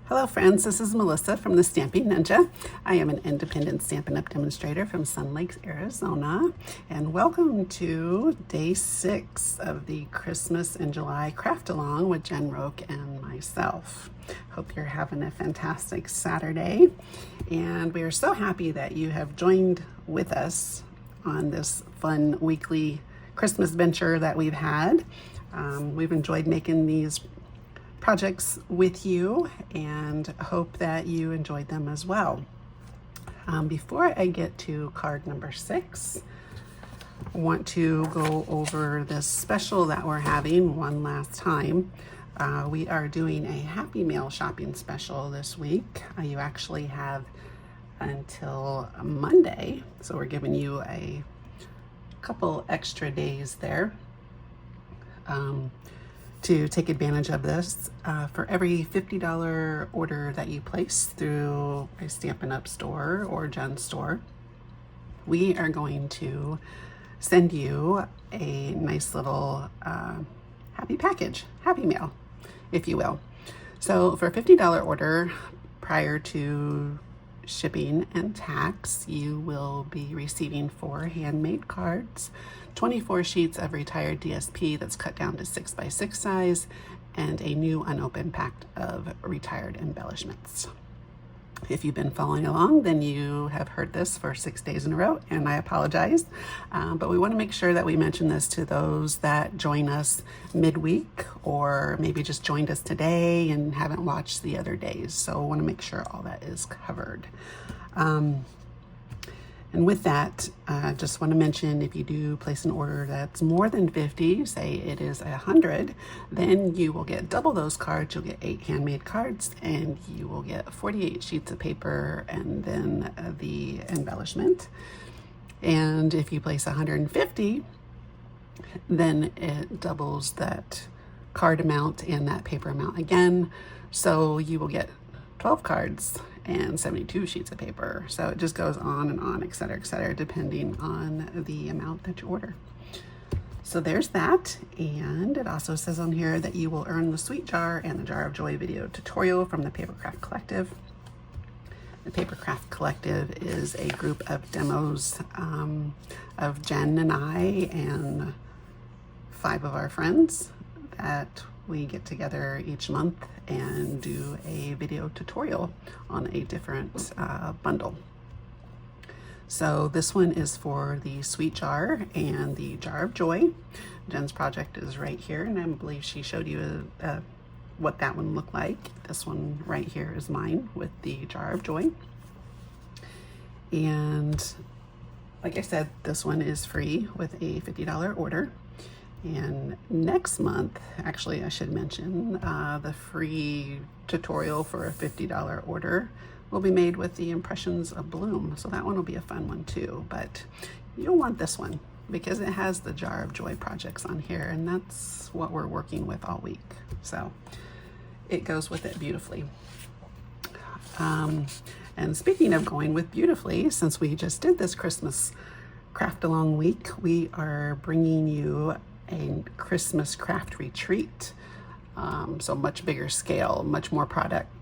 Hello friends, this is Melissa from the Stamping Ninja. I am an independent Stampin' Up! Demonstrator from Sun Lakes, Arizona, and welcome to day 6 of the Christmas in July craft along with Jen Roque and myself. Hope you're having a fantastic Saturday, and we are so happy that you have joined with us on this fun weekly Christmas venture that we've had. We've enjoyed making these projects with you and hope that you enjoyed them as well. Before I get to card number 6, I want to go over this special that we're having one last time. We are doing a Happy Mail shopping special this week. You actually have until Monday, so we're giving you a couple extra days there to take advantage of this. For every $50 order that you place through a Stampin' Up! Store or Jen's store, we are going to send you a nice little happy package, Happy Mail, if you will. So for a $50 order prior to shipping and tax, you will be receiving 4 handmade cards, 24 sheets of retired DSP that's cut down to 6x6 size, and a new unopened pack of retired embellishments. If you've been following along, then you have heard this for 6 days in a row, and I apologize. But we want to make sure that we mention this to those that join us midweek or maybe just joined us today and haven't watched the other days. So I want to make sure all that is covered. And with that, just want to mention, if you do place an order that's more than 50, say it is 100, then you will get double those cards. You'll get 8 handmade cards, and you will get 48 sheets of paper and then the embellishment. And if you place 150, then it doubles that card amount and that paper amount again. So you will get 12 cards and 72 sheets of paper. So it just goes on and on, et cetera, depending on the amount that you order. So there's that. And it also says on here that you will earn the Sweet Jar and the Jar of Joy video tutorial from the Papercraft Collective. The Papercraft Collective is a group of demos of Jen and I and 5 of our friends that we get together each month and do a video tutorial on a different bundle. So this one is for the Sweet Jar and the Jar of Joy. Jen's project is right here, and I believe she showed you what that one looked like. This one right here is mine with the Jar of Joy. And like I said, this one is free with a $50 order. And next month, actually, I should mention, the free tutorial for a $50 order will be made with the Impressions of Bloom. So that one will be a fun one too, but you'll want this one because it has the Jar of Joy projects on here, and that's what we're working with all week. So it goes with it beautifully. And speaking of going with beautifully, since we just did this Christmas craft along week, we are bringing you a Christmas craft retreat. So much bigger scale, much more projects,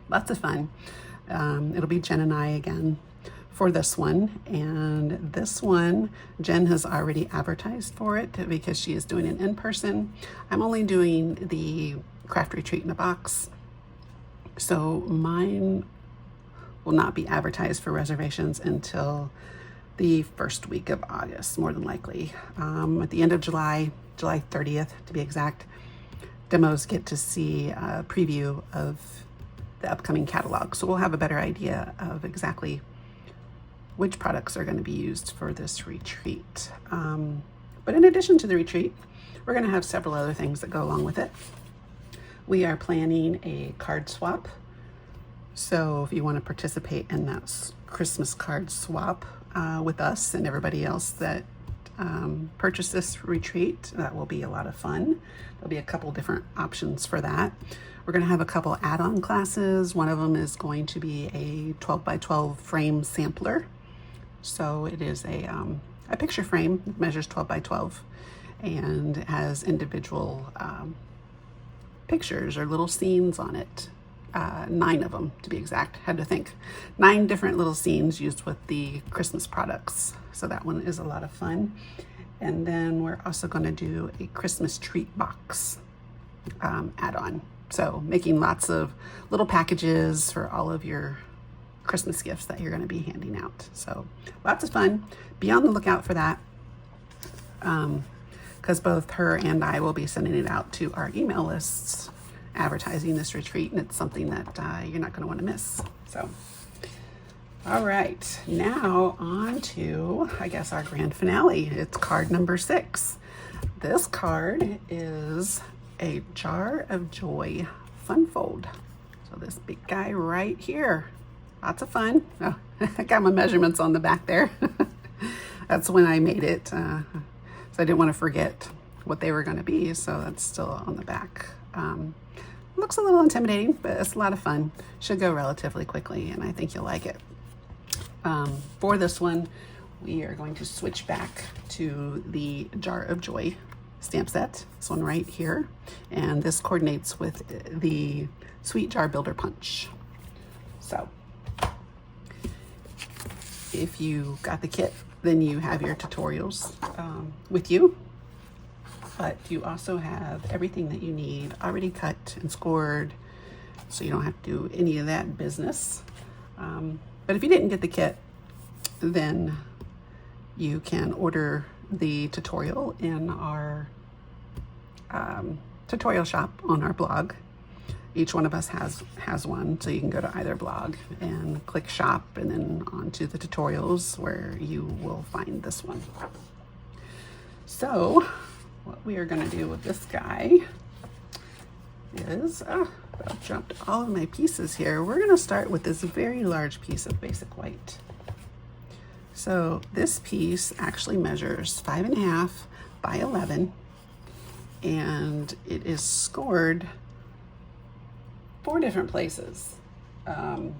lots of fun. It'll be Jen and I again for this one. And this one, Jen has already advertised for it because she is doing it in person. I'm only doing the craft retreat in a box. So mine will not be advertised for reservations until the first week of August, more than likely. At the end of July 30th to be exact, demos get to see a preview of the upcoming catalog. So we'll have a better idea of exactly which products are going to be used for this retreat. But in addition to the retreat, we're going to have several other things that go along with it. We are planning a card swap. So if you want to participate in that Christmas card swap with us and everybody else that purchase this retreat, that will be a lot of fun. There'll be a couple different options for that. We're going to have a couple add-on classes. One of them is going to be a 12x12 frame sampler. So it is a picture frame. It measures 12 by 12 and has individual pictures or little scenes on it. 9 of them to be exact. Had to think. 9 different little scenes used with the Christmas products. So that one is a lot of fun. And then we're also going to do a Christmas treat box add-on. So making lots of little packages for all of your Christmas gifts that you're going to be handing out. So lots of fun. Be on the lookout for that, because both her and I will be sending it out to our email lists advertising this retreat, and it's something that you're not going to want to miss. So all right, now on to, I guess, our grand finale. It's card number 6. This card is a Jar of Joy fun fold. So this big guy right here. Lots of fun. Oh, I got my measurements on the back there. That's when I made it. So I didn't want to forget what they were going to be. So that's still on the back. Looks a little intimidating, but it's a lot of fun. Should go relatively quickly, and I think you'll like it. For this one, we are going to switch back to the Jar of Joy stamp set. This one right here. And this coordinates with the Sweet Jar Builder Punch. So if you got the kit, then you have your tutorials with you, but you also have everything that you need already cut and scored, so you don't have to do any of that business. But if you didn't get the kit, then you can order the tutorial in our tutorial shop on our blog. Each one of us has one, so you can go to either blog and click shop and then onto the tutorials where you will find this one. So what we are going to do with this guy is, I've jumped all of my pieces here. We're going to start with this very large piece of basic white. So this piece actually measures 5.5 by 11, and it is scored 4 different places. Quite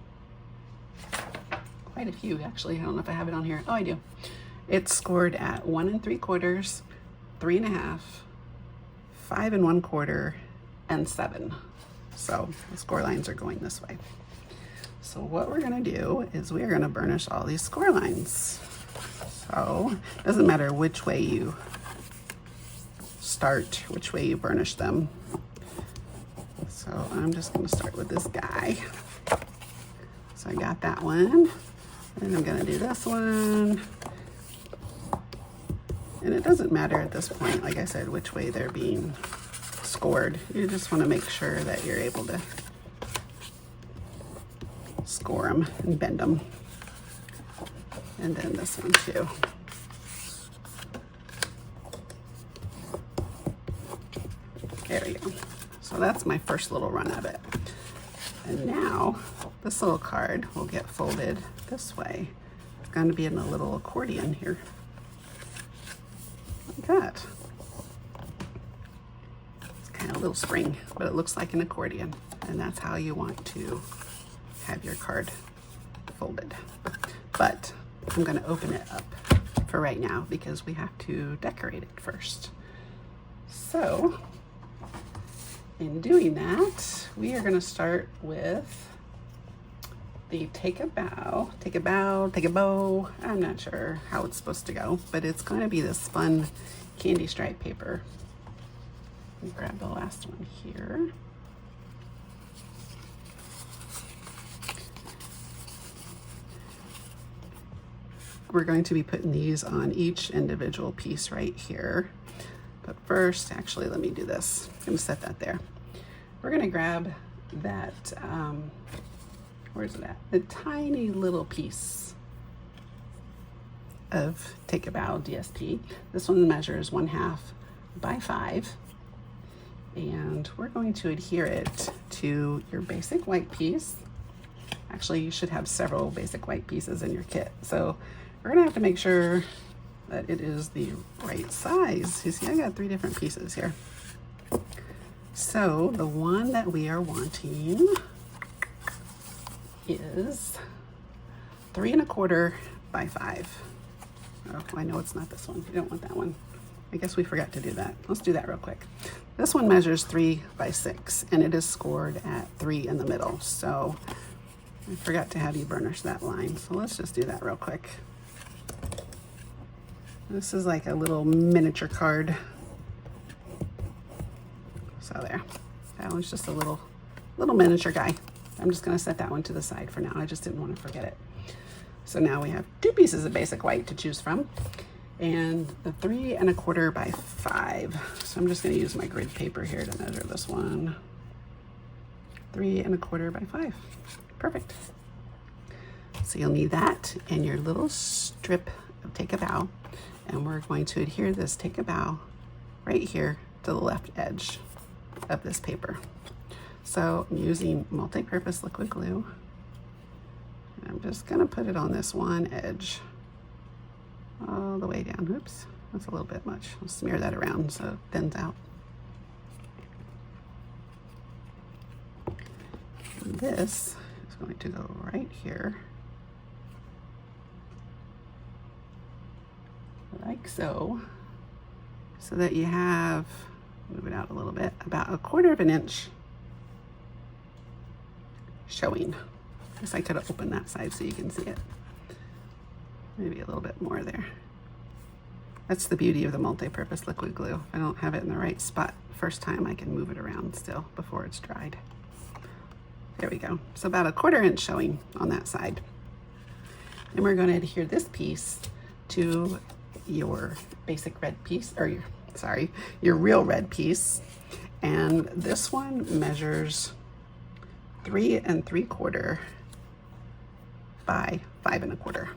a few actually. I don't know if I have it on here. Oh, I do. It's scored at 1 3/4, 3.5, 5 1/4, and 7. So the score lines are going this way. So what we're going to do is we're going to burnish all these score lines. So it doesn't matter which way you start, which way you burnish them. So I'm just going to start with this guy. So I got that one, and I'm going to do this one. And it doesn't matter at this point, like I said, which way they're being scored. You just want to make sure that you're able to score them and bend them. And then this one too. There we go. So that's my first little run of it. And now this little card will get folded this way. It's going to be in a little accordion here. Like that. It's kind of a little spring, but it looks like an accordion. And that's how you want to have your card folded. But I'm going to open it up for right now because we have to decorate it first. So in doing that, we are going to start with the take a bow, take a bow, take a bow. I'm not sure how it's supposed to go, but it's going to be this fun candy stripe paper. Let me grab the last one here. We're going to be putting these on each individual piece right here. But first, actually, let me do this. I'm going to set that there. We're going to grab that, where's it at? The tiny little piece of Take a Bow DSP. This one measures 1/2 by 5. And we're going to adhere it to your basic white piece. Actually, you should have several basic white pieces in your kit. So we're going to have to make sure that it is the right size. You see, I got 3 different pieces here. So the one that we are wanting is 3 1/4 by 5. Oh, I know it's not this one. You don't want that one. I guess we forgot to do that. Let's do that real quick. This one measures 3 by 6 and it is scored at 3 in the middle. So I forgot to have you burnish that line. So let's just do that real quick. This is like a little miniature card. So there, that one's just a little miniature guy. I'm just gonna set that one to the side for now. I just didn't want to forget it. So now we have 2 pieces of basic white to choose from, and the 3 1/4 by 5. So I'm just gonna use my grid paper here to measure this one. 3 1/4 by 5, perfect. So you'll need that and your little strip of Take a Bow, and we're going to adhere this Take a Bow right here to the left edge of this paper. So I'm using multi-purpose liquid glue. I'm just gonna put it on this one edge all the way down. Oops, that's a little bit much. I'll smear that around so it thins out. And this is going to go right here, like so, so that you have, move it out a little bit, about 1/4 of an inch showing. I guess I could have opened that side so you can see it. Maybe a little bit more there. That's the beauty of the multi-purpose liquid glue. If I don't have it in the right spot first time, I can move it around still before it's dried. There we go. So about 1/4 inch showing on that side. Then we're going to adhere this piece to your basic red piece, or your real red piece. And this one measures 3 3/4 by 5 1/4.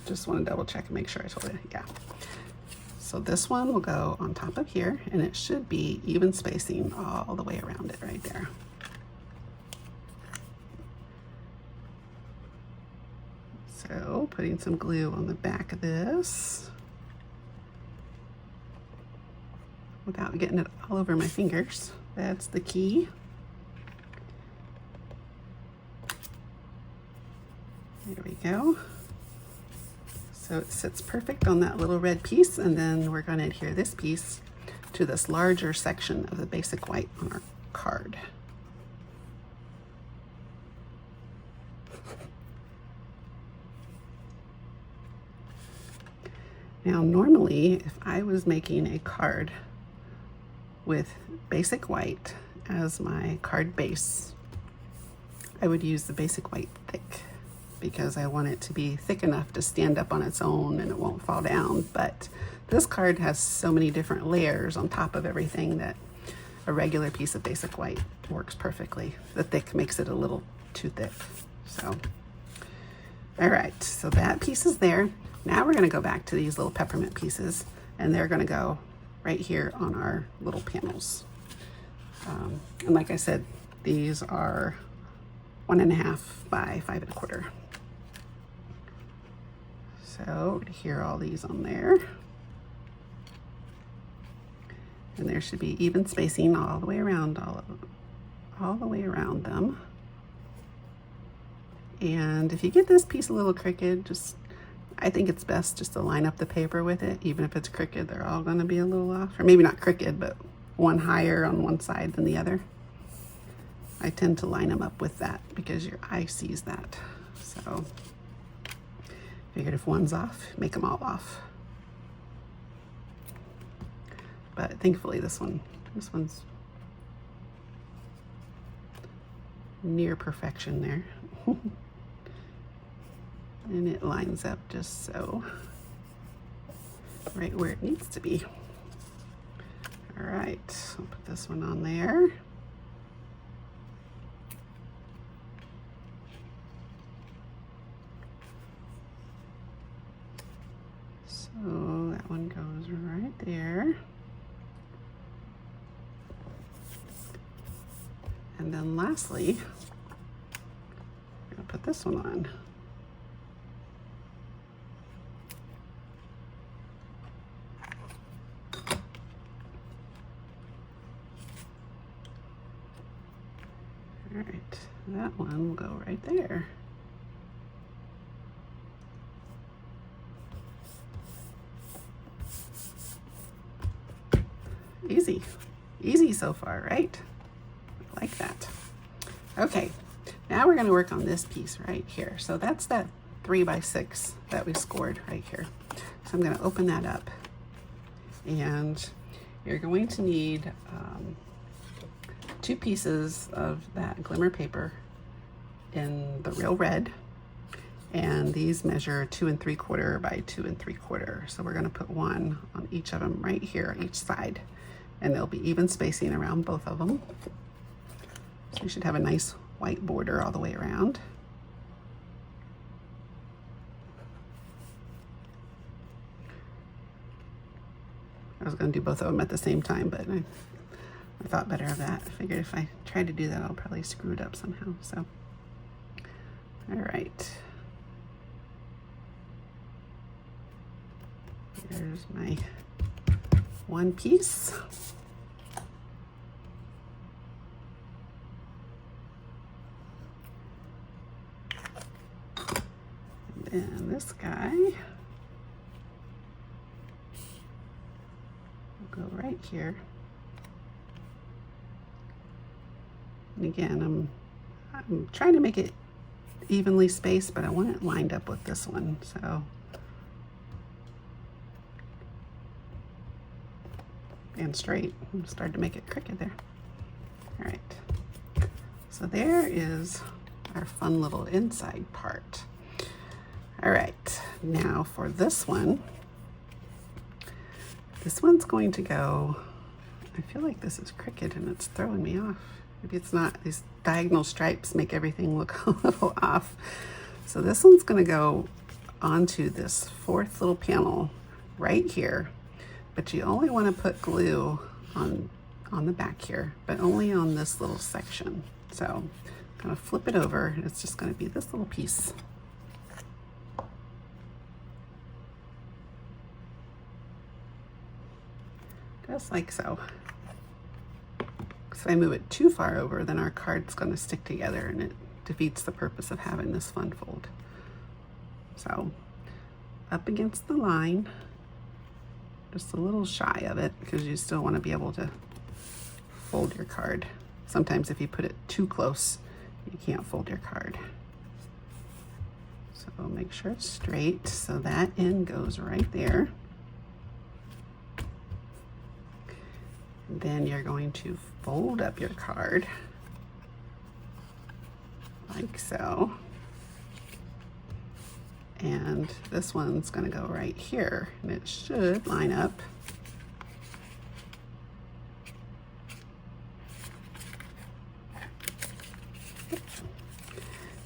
Just want to double check and make sure I told it, yeah. So this one will go on top of here, and it should be even spacing all the way around it right there. So putting some glue on the back of this without getting it all over my fingers. That's the key. There we go. So it sits perfect on that little red piece, and then we're going to adhere this piece to this larger section of the basic white on our card. Now normally, if I was making a card with basic white as my card base, I would use the basic white thick, because I want it to be thick enough to stand up on its own and it won't fall down. But this card has so many different layers on top of everything that a regular piece of basic white works perfectly. The thick makes it a little too thick. So, all right, so that piece is there. Now we're gonna go back to these little peppermint pieces, and they're gonna go right here on our little panels. And like I said, these are 1 1/2 by 5 1/4. So adhere all these on there. And there should be even spacing all the way around, all the way around them. And if you get this piece a little crooked, I think it's best just to line up the paper with it. Even if it's crooked, they're all gonna be a little off. Or maybe not crooked, but one higher on one side than the other. I tend to line them up with that because your eye sees that. So figured if one's off, make them all off. But thankfully this one's near perfection there. And it lines up just so, right where it needs to be. All right, I'll put this one on there. So that one goes right there. And then lastly, I'm gonna put this one on. All right, that one will go right there. Easy. Easy so far, right? I like that. Okay, now we're going to work on this piece right here. So that's that 3x6 that we scored right here. So I'm going to open that up, and you're going to need 2 pieces of that glimmer paper in the real red, and these measure 2 3/4 by 2 3/4. So we're going to put one on each of them right here on each side, and there'll be even spacing around both of them. So you should have a nice white border all the way around. I was going to do both of them at the same time, but I thought better of that. I figured if I tried to do that, I'll probably screw it up somehow. So, all right. Here's my one piece. And this guy will go right here. And again, I'm trying to make it evenly spaced, but I want it lined up with this one. So, and straight. I'm starting to make it crooked there. All right. So there is our fun little inside part. All right, now for this one's going to go, I feel like this is crooked and it's throwing me off. Maybe it's not. These diagonal stripes make everything look a little off. So this one's gonna go onto this 4th little panel right here, but you only wanna put glue on the back here, but only on this little section. So I'm gonna flip it over. It's just gonna be this little piece. Just like so. If I move it too far over, then our card's going to stick together and it defeats the purpose of having this fun fold. So up against the line, just a little shy of it, because you still want to be able to fold your card. Sometimes if you put it too close, you can't fold your card. So make sure it's straight. So that end goes right there. Then you're going to fold up your card like so. And this one's going to go right here, and it should line up.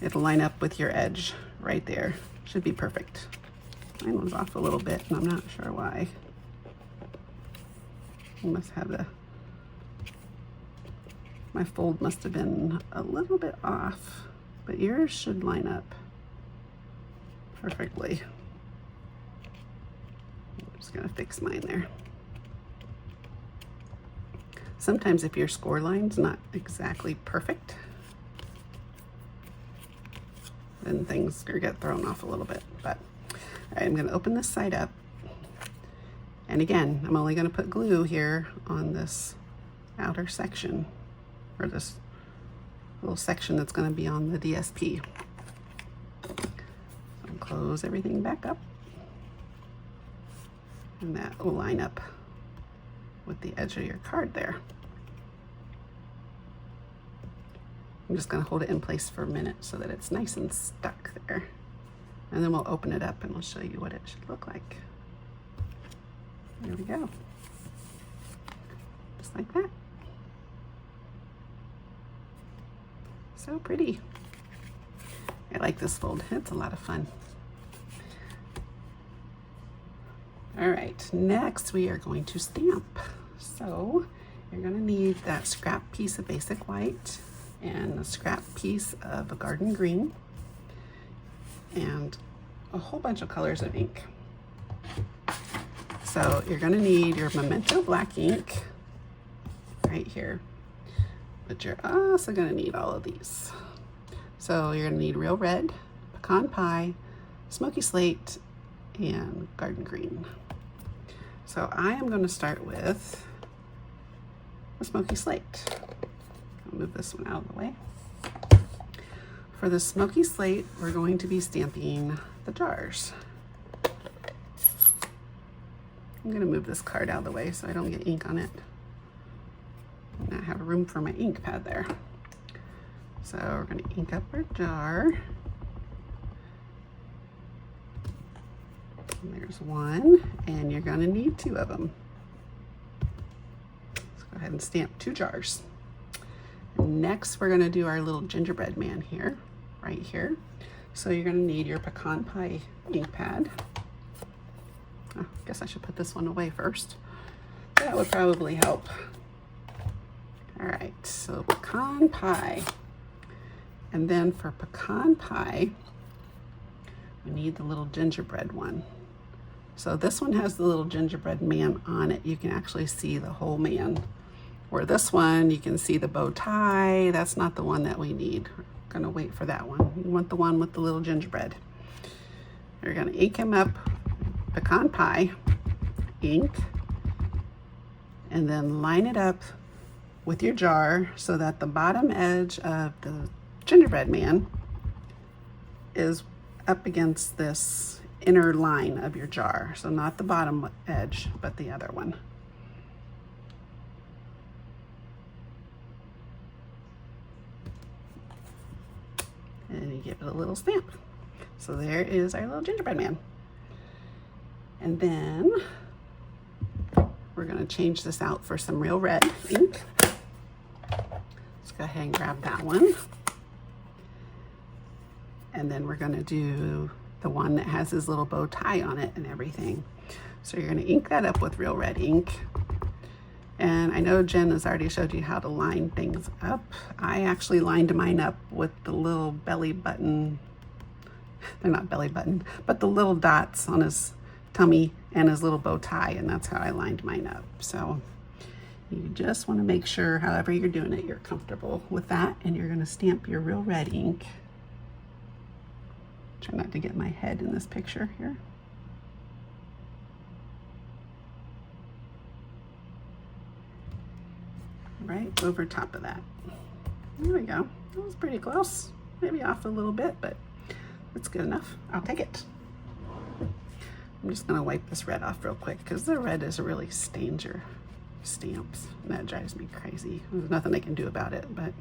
It'll line up with your edge right there. Should be perfect. Mine was off a little bit, and I'm not sure why. I must have my fold must have been a little bit off, but yours should line up perfectly. I'm just gonna fix mine there. Sometimes if your score line's not exactly perfect, then things get thrown off a little bit. But all right, I'm gonna open this side up. And again, I'm only going to put glue here on this outer section, or this little section that's going to be on the DSP. So close everything back up, and that will line up with the edge of your card there. I'm just going to hold it in place for a minute so that it's nice and stuck there. And then we'll open it up and we'll show you what it should look like. There we go. Just like that. So pretty. I like this fold. It's a lot of fun. All right, next we are going to stamp. So you're going to need that scrap piece of basic white and a scrap piece of a garden green and a whole bunch of colors of ink. So you're going to need your Memento black ink right here, but you're also going to need all of these. So you're going to need real red, pecan pie, smoky slate, and garden green. So I am going to start with the smoky slate. I'll move this one out of the way. For the smoky slate, we're going to be stamping the jars. I'm going to move this card out of the way so I don't get ink on it. And I have room for my ink pad there. So we're going to ink up our jar. And there's one, and you're going to need 2 of them. Let's go ahead and stamp 2 jars. Next, we're going to do our little gingerbread man here, right here. So you're going to need your pecan pie ink pad. Oh, I guess I should put this one away first. That would probably help. All right, so pecan pie. And then for pecan pie, we need the little gingerbread one. So this one has the little gingerbread man on it. You can actually see the whole man. Where this one, you can see the bow tie. That's not the one that we need. We're gonna wait for that one. You want the one with the little gingerbread. You're gonna ink him up, pecan pie, ink, and then line it up with your jar so that the bottom edge of the gingerbread man is up against this inner line of your jar. So not the bottom edge, but the other one. And you give it a little stamp. So there is our little gingerbread man. And then we're going to change this out for some real red ink. Let's go ahead and grab that one. And then we're going to do the one that has his little bow tie on it and everything. So you're going to ink that up with real red ink. And I know Jen has already showed you how to line things up. I actually lined mine up with the little belly button, they're not belly button, but the little dots on his tummy and his little bow tie, and that's how I lined mine up. So you just want to make sure, however you're doing it, you're comfortable with that, and you're going to stamp your real red ink. Try not to get my head in this picture here. Right over top of that. There we go. That was pretty close. Maybe off a little bit, but it's good enough. I'll take it. I'm just gonna wipe this red off real quick because the red is really stains your stamps. And that drives me crazy. There's nothing I can do about it, but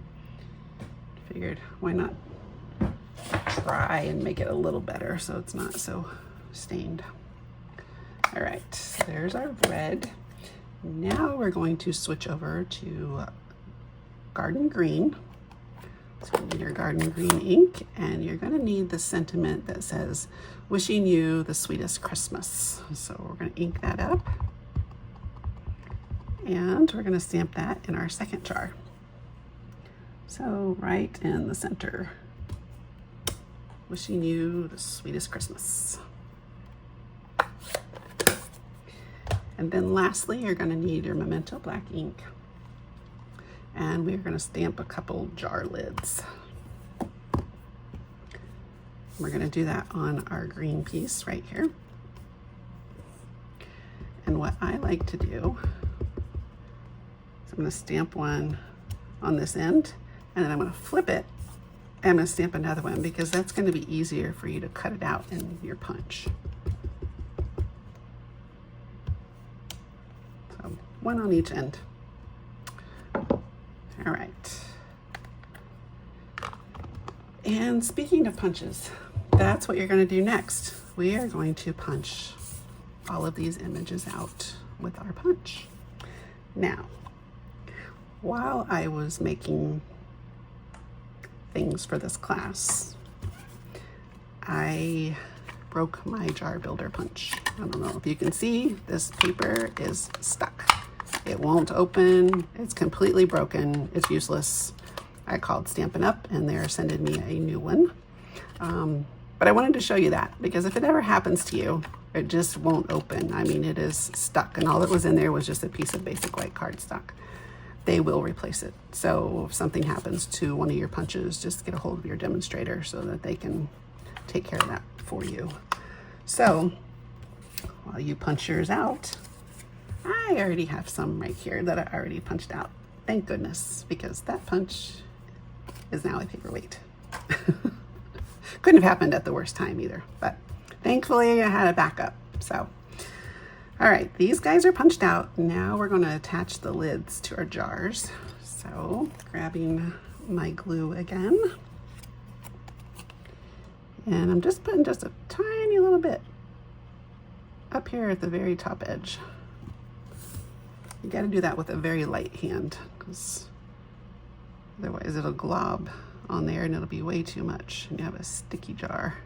figured why not try and make it a little better so it's not so stained. All right, so there's our red. Now we're going to switch over to garden green. So you need your garden green ink, and you're going to need the sentiment that says, "Wishing you the sweetest Christmas." So we're going to ink that up, and we're going to stamp that in our second jar. So right in the center, "Wishing you the sweetest Christmas." And then lastly, you're going to need your Memento black ink. And we're going to stamp a couple jar lids. We're going to do that on our green piece right here. And what I like to do is I'm going to stamp one on this end, and then I'm going to flip it, and I'm going to stamp another one because that's going to be easier for you to cut it out in your punch. One on each end. All right. And speaking of punches, that's what you're going to do next. We are going to punch all of these images out with our punch. Now, while I was making things for this class, I broke my jar builder punch. I don't know if you can see, this paper is stuck. It won't open, it's completely broken, it's useless. I called Stampin' Up and they're sending me a new one. But I wanted to show you that because if it ever happens to you, it just won't open. I mean, it is stuck, and all that was in there was just a piece of basic white cardstock. They will replace it. So if something happens to one of your punches, just get a hold of your demonstrator so that they can take care of that for you. So while you punch yours out, I already have some right here that I already punched out. Thank goodness, because that punch is now a paperweight. Couldn't have happened at the worst time either, but thankfully I had a backup. So, all right, these guys are punched out. Now we're going to attach the lids to our jars. So, grabbing my glue again. And I'm just putting just a tiny little bit up here at the very top edge. You got to do that with a very light hand, because otherwise it'll glob on there and it'll be way too much and you have a sticky jar.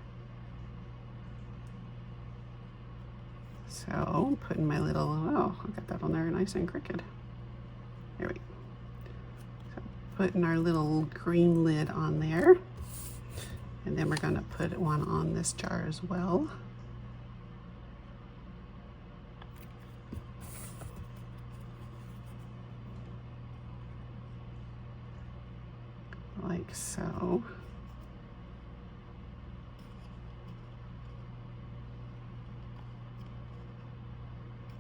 So putting my little, oh, I got that on there nice and crooked. There we go. So putting our little green lid on there. And then we're going to put one on this jar as well. Like so.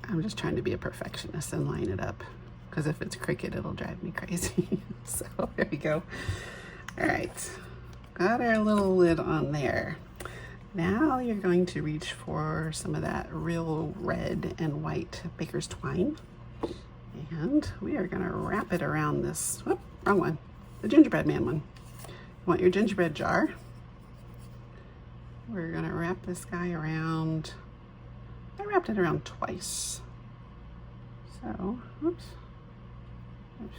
I'm just trying to be a perfectionist and line it up, because if it's crooked, it'll drive me crazy. So there we go. All right, got our little lid on there. Now you're going to reach for some of that real red and white baker's twine, and we are going to wrap it around this, whoop, wrong one, the gingerbread man one. You want your gingerbread jar. We're going to wrap this guy around. I wrapped it around twice. So, oops,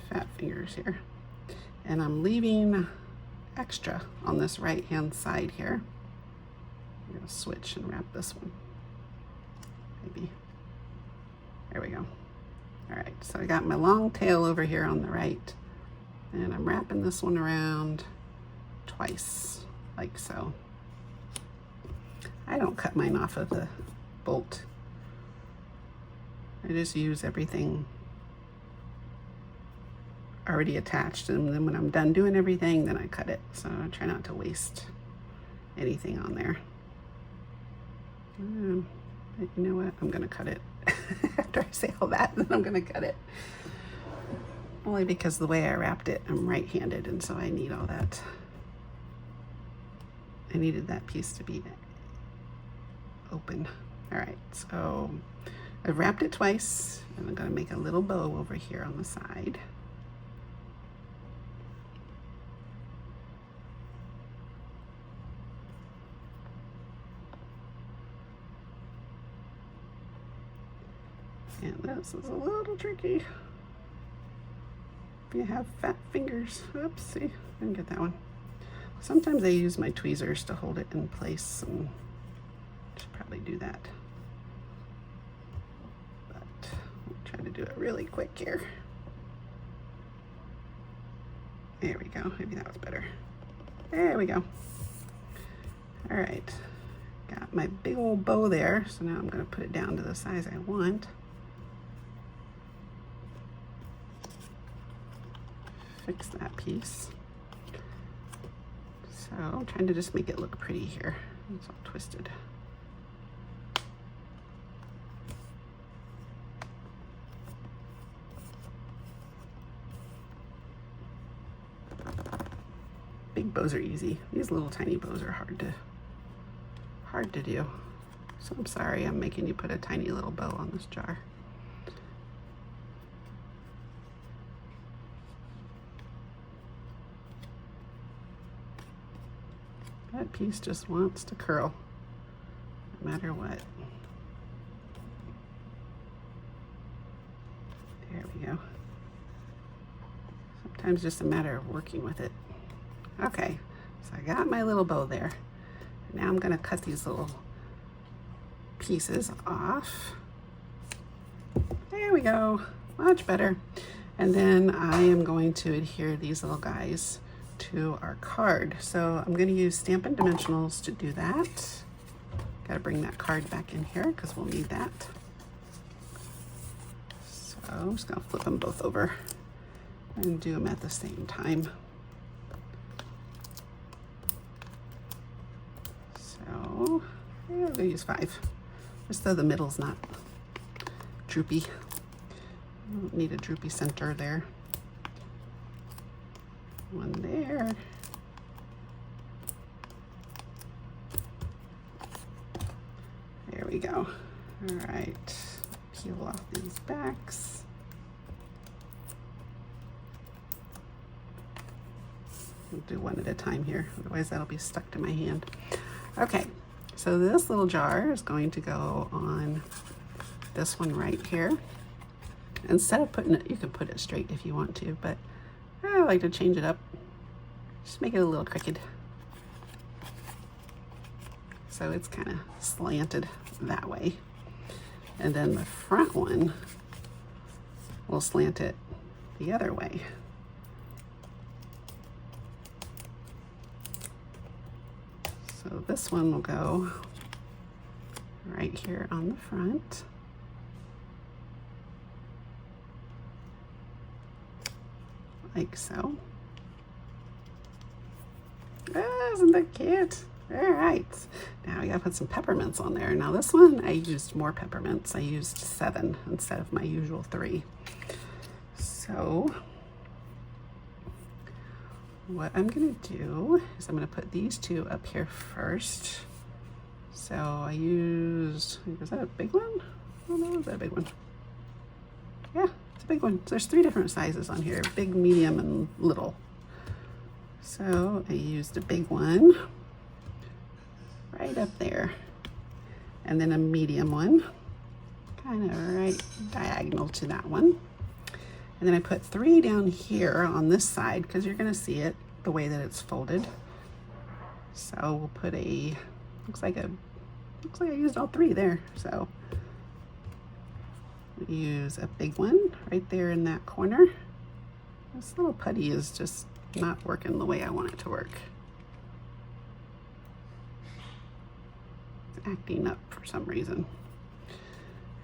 fat fingers here. And I'm leaving extra on this right hand side here. I'm gonna switch and wrap this one. Maybe. There we go. All right, so I got my long tail over here on the right, and I'm wrapping this one around twice, like so. I don't cut mine off of the bolt. I just use everything already attached, and then when I'm done doing everything, then I cut it. So I try not to waste anything on there. But you know what? I'm gonna cut it. After I say all that, then I'm gonna cut it. Only because the way I wrapped it, I'm right-handed, and so I need all that. I needed that piece to be open. All right, so I've wrapped it twice, and I'm gonna make a little bow over here on the side. And this is a little tricky. If you have fat fingers, oops, see, I didn't get that one. Sometimes I use my tweezers to hold it in place, and should probably do that. Try to do it really quick here. There we go. Maybe that was better. There we go. All right. Got my big old bow there. So now I'm going to put it down to the size I want. Fix that piece. So I'm trying to just make it look pretty here. It's all twisted. Big bows are easy. These little tiny bows are hard to do. So I'm sorry I'm making you put a tiny little bow on this jar. That piece just wants to curl, no matter what. There we go. Sometimes just a matter of working with it. Okay, so I got my little bow there. Now I'm gonna cut these little pieces off. There we go, much better. And then I am going to adhere these little guys to our card. So I'm gonna use Stampin' Dimensionals to do that. Gotta bring that card back in here because we'll need that. So I'm just gonna flip them both over and do them at the same time. So yeah, I'm gonna use 5, just so the middle's not droopy. I don't need a droopy center there. One there. There we go. All right, peel off these backs. We'll do one at a time here, otherwise that'll be stuck to my hand. Okay, so this little jar is going to go on this one right here. Instead of putting it, you can put it straight if you want to, but I like to change it up. Just make it a little crooked. So it's kind of slanted that way. And then the front one, we'll slant it the other way. So this one will go right here on the front. Like so. Oh, isn't that cute? All right, now we gotta put some peppermints on there. Now this one, I used more peppermints. I used 7 instead of my usual 3. So what I'm gonna do is I'm gonna put these 2 up here first. So I used, was that a big one? Oh no, was that a big one? Yeah, it's a big one. There's 3 different sizes on here, big, medium, and little. So I used a big one right up there, and then a medium one kind of right diagonal to that one. And then I put 3 down here on this side because you're going to see it the way that it's folded. So we'll put a, looks like I used all 3 there. So we use a big one right there in that corner. This little putty is just not working the way I want it to work. It's acting up for some reason.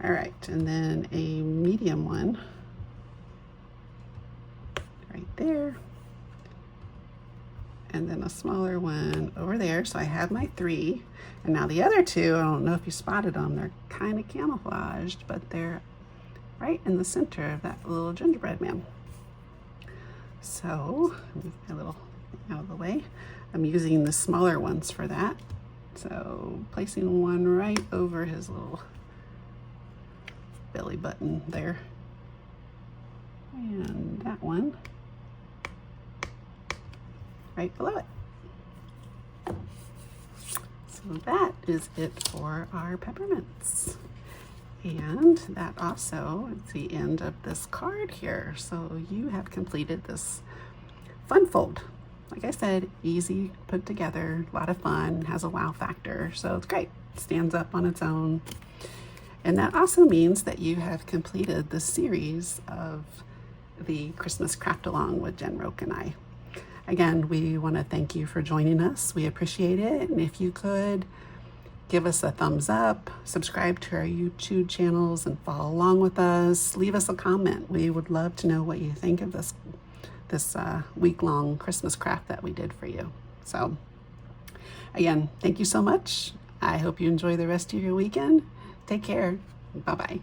All right, and then a medium one right there, and then a smaller one over there. So I have my 3, and now the other 2, I don't know if you spotted them, they're kind of camouflaged, but they're right in the center of that little gingerbread man. So move my little thing out of the way. I'm using the smaller ones for that. So placing one right over his little belly button there, and that one right below it. So that is it for our peppermints. And that also is the end of this card here. So you have completed this fun fold. Like I said, easy put together, a lot of fun, has a wow factor. So it's great, stands up on its own. And that also means that you have completed the series of the Christmas Craft Along with Jen Roque and I. Again, we want to thank you for joining us. We appreciate it. And if you could, give us a thumbs up, subscribe to our YouTube channels, and follow along with us. Leave us a comment. We would love to know what you think of this week-long Christmas craft that we did for you. So again, thank you so much. I hope you enjoy the rest of your weekend. Take care. Bye-bye.